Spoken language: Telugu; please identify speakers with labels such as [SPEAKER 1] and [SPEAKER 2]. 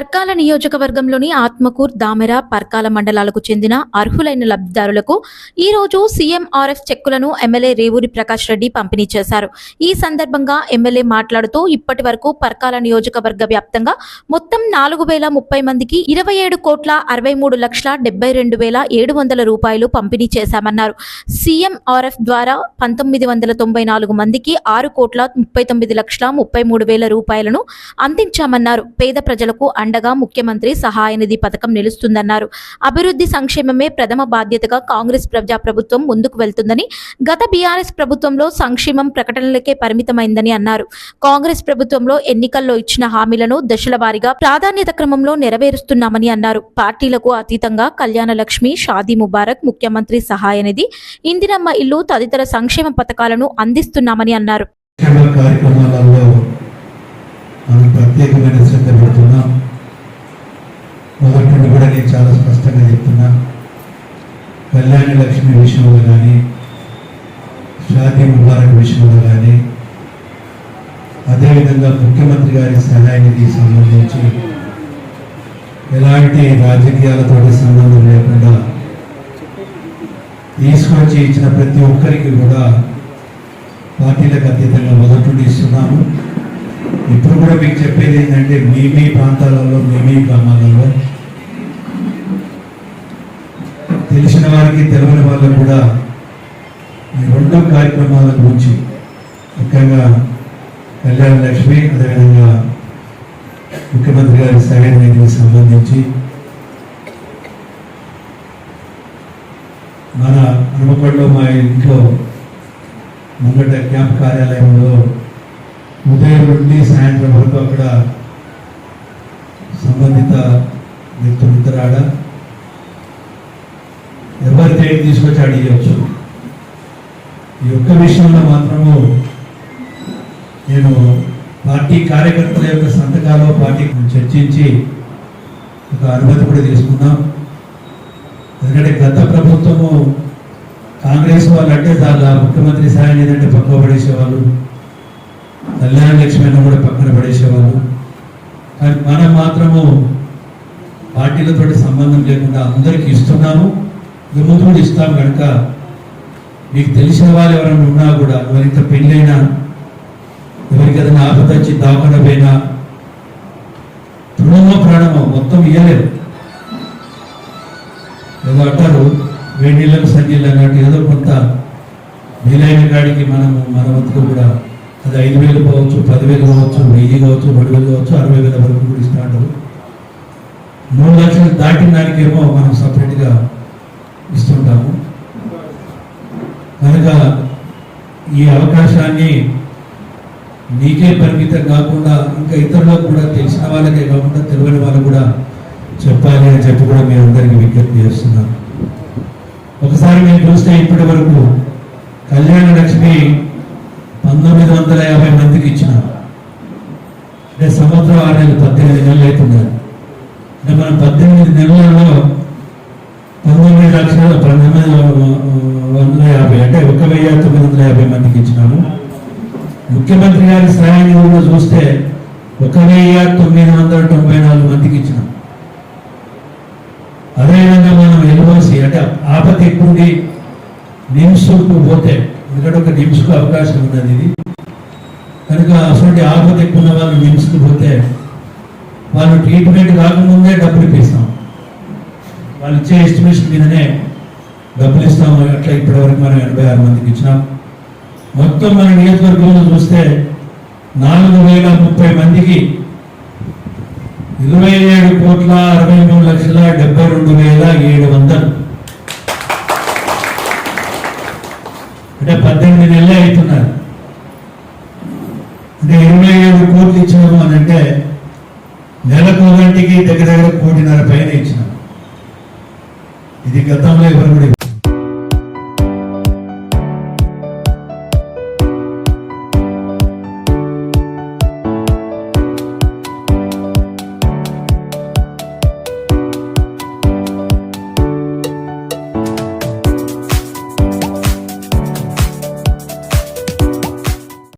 [SPEAKER 1] పర్కాల నియోజకవర్గంలోని ఆత్మకూర్, దామెర, పర్కాల మండలాలకు చెందిన అర్హులైన లబ్ధిదారులకు ఈ రోజు సీఎంఆర్ఎఫ్ చెక్కులను ఎమ్మెల్యే రేవూరి ప్రకాష్ రెడ్డి పంపిణీ చేశారు. ఈ సందర్భంగా ఎమ్మెల్యే మాట్లాడుతూ ఇప్పటి వరకు పర్కాల నియోజకవర్గ వ్యాప్తంగా మొత్తం 4030 మందికి 27,63,72,700 రూపాయలు పంపిణీ చేశామన్నారు. సీఎంఆర్ఎఫ్ ద్వారా 1994 మందికి 6,39,33,000 రూపాయలను అందించామన్నారు. పేద ప్రజలకు అండగా ముఖ్యమంత్రి సహాయ నిధి పథకం నిలుస్తుందన్నారు. అభివృద్ధి సంక్షేమమే ప్రథమ బాధ్యతగా కాంగ్రెస్ ప్రభుత్వం ముందుకు వెళ్తుందని, గత బీఆర్ఎస్ ప్రభుత్వంలో సంక్షేమం ప్రకటనలకే పరిమితమైందని అన్నారు. కాంగ్రెస్ ప్రభుత్వంలో ఎన్నికల్లో ఇచ్చిన హామీలను దశల వారీగా ప్రాధాన్యత క్రమంలో నెరవేరుస్తున్నామని అన్నారు. పార్టీలకు అతీతంగా కళ్యాణ లక్ష్మి, షాదీ ముబారక్, ముఖ్యమంత్రి సహాయ నిధి, ఇందిరమ్మ ఇల్లు తదితర సంక్షేమ పథకాలను అందిస్తున్నామని అన్నారు.
[SPEAKER 2] మనం ప్రత్యేకమైన శ్రద్ధ పెడుతున్నాం. మొదటి నుండి కూడా నేను చాలా స్పష్టంగా చెప్తున్నా, కళ్యాణ లక్ష్మి విషయంలో కానీ, షాదీ ముబారక్ విషయంలో కానీ, అదేవిధంగా ముఖ్యమంత్రి గారి సహాయ నిధికి సంబంధించి ఎలాంటి రాజకీయాలతో సంబంధం లేకుండా తీసుకొచ్చి ఇచ్చిన ప్రతి ఒక్కరికి కూడా పార్టీలకు అతీతంగా మొదటి నుండి ఇస్తున్నాము. ఇప్పుడు కూడా మీకు చెప్పేది ఏంటంటే, మీ ప్రాంతాలలో, మీ గ్రామాలలో తెలిసిన వారికి, తెలియని వాళ్ళకు కూడా ఈ రెండు కార్యక్రమాల గురించి, ముఖ్యంగా కళ్యాణ లక్ష్మి, అదేవిధంగా ముఖ్యమంత్రి గారి సహాయ నిధికి సంబంధించి మన హనుమకొండలో మా ఇంట్లో ముంగట క్యాంప్ కార్యాలయంలో ఉదయం నుండి సాయంత్రం వరకు అక్కడ సంబంధిత వ్యక్తులు రాడ ఎవరి తేటి తీసుకొచ్చి అడిగవచ్చు. ఈ ఒక్క విషయంలో మాత్రము నేను పార్టీ కార్యకర్తల యొక్క సంతకాలు పార్టీ చర్చించి ఒక అనుమతి కూడా తీసుకున్నాం. ఎందుకంటే గత ప్రభుత్వము కాంగ్రెస్ వాళ్ళు అంటే దాని ముఖ్యమంత్రి సాయం ఏదంటే పక్కన పడేసేవాళ్ళు, కళ్యాణ లక్ష్మి కూడా పక్కన పడేసేవాళ్ళు. కానీ మనం మాత్రము పార్టీలతో సంబంధం లేకుండా అందరికీ ఇస్తున్నాము. ముందు కూడా ఇస్తాం కనుక మీకు తెలిసిన వాళ్ళు ఎవరైనా ఉన్నా కూడా, ఎవరింత పెళ్ళైనా, ఎవరికి ఏదైనా ఆపద వచ్చి దాకుండా పోయినా, తృణమో ప్రాణమో మొత్తం ఇయ్యలేదు. ఏదో అంటారు వేడి నీళ్ళకు సంజీలు అన్నట్టు, ఏదో కొంత వీలైన కాడికి మనము మన వంతుకు కూడా, అది 5,000 కావచ్చు, 10,000 కావచ్చు, 1,000 కావచ్చు, 2,000 కావచ్చు, 60,000 వరకు కూడా ఇస్తాడు. 3 లక్షలు దాటిన దానికేమో మనం సపరేట్గా ఇస్తుంటాము. కనుక ఈ అవకాశాన్ని నీకే పరిమితం కాకుండా ఇంకా ఇతరులకు కూడా, తెలిసిన వాళ్ళకే కాకుండా తెలియని వాళ్ళకు కూడా చెప్పాలి అని చెప్పి కూడా మీ అందరికీ విజ్ఞప్తి చేస్తున్నాను. ఒకసారి మేము చూస్తే ఇప్పటి వరకు కళ్యాణ లక్ష్మి 1950 మందికి ఇచ్చినాం. అంటే సంవత్సరం 6 నెలలు, 18 నెలలు అవుతున్నారు. అంటే మనం 18 నెలలలో 19,1950 అంటే 1,950 మందికి ఇచ్చినాము. ముఖ్యమంత్రి గారి సహాయ నిధిలో చూస్తే 1,994 మందికి ఇచ్చినాం. అదేవిధంగా మనం ఎల్ఓసి అంటే ఆపద ఎక్కువది నిమ్స్కు పోతే, ఎందుకంటే ఒక నిమ్స్కు అవకాశం ఉన్నది ఇది కనుక, అసలు ఆపద ఎక్కువ ఉన్న వాళ్ళు నిమ్స్కు పోతే వాళ్ళు ట్రీట్మెంట్ కాకముందే డబ్బులు ఇప్పిస్తాం. వాళ్ళు ఇచ్చే ఎస్టిమేషన్ మీదనే డబ్బులు ఇస్తాము. అట్లా ఇప్పటివరకు మనం 86 మందికి ఇచ్చినాం. మొత్తం మన నియోజకవర్గంలో చూస్తే 4,030 మందికి 27,63,72,700 అంటే 18 నెలలే అవుతున్నారు. అంటే 27 కోట్లు ఇచ్చినాము అని అంటే నెలకు ఒకటికి దగ్గర 1.5 కోటి పైన ఇచ్చినాం. ఇది గతంలో ఎవరు కూడా